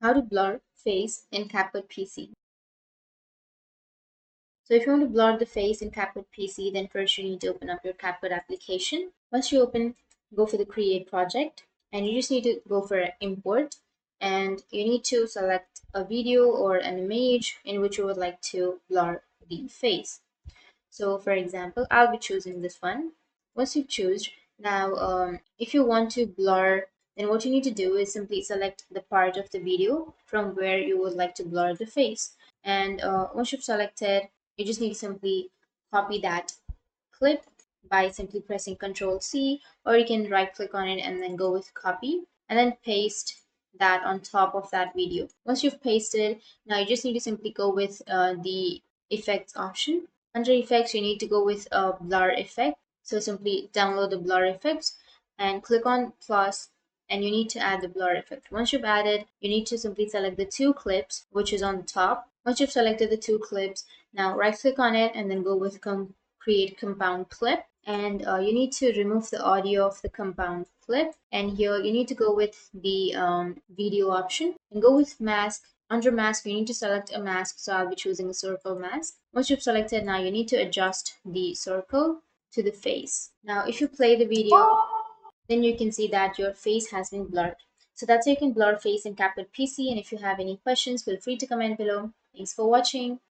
How to blur face in CapCut PC. So if you want to blur the face in CapCut PC, then first you need to open up your CapCut application. Once you open, go for the create project, and you just need to go for import, and you need to select a video or an image in which you would like to blur the face. So for example, I'll be choosing this one. Once you choose, now if you want to blur, then what you need to do is simply select the part of the video from where you would like to blur the face. And once you've selected, you just need to simply copy that clip by simply pressing Control C, or you can right click on it and then go with copy and then paste that on top of that video. Once you've pasted, now you just need to simply go with the effects option. Under effects, you need to go with a blur effect. So simply download the blur effects and click on plus, and you need to add the blur effect. Once you've added, you need to simply select the two clips, which is on the top. Once you've selected the two clips, now right click on it and then go with create compound clip, and you need to remove the audio of the compound clip, and here you need to go with the video option and go with mask. Under mask, you need to select a mask, so I'll be choosing a circle mask. Once you've selected, now you need to adjust the circle to the face. Now if you play the video, then you can see that your face has been blurred. So that's how you can blur face in CapCut PC, and if you have any questions, feel free to comment below. Thanks for watching.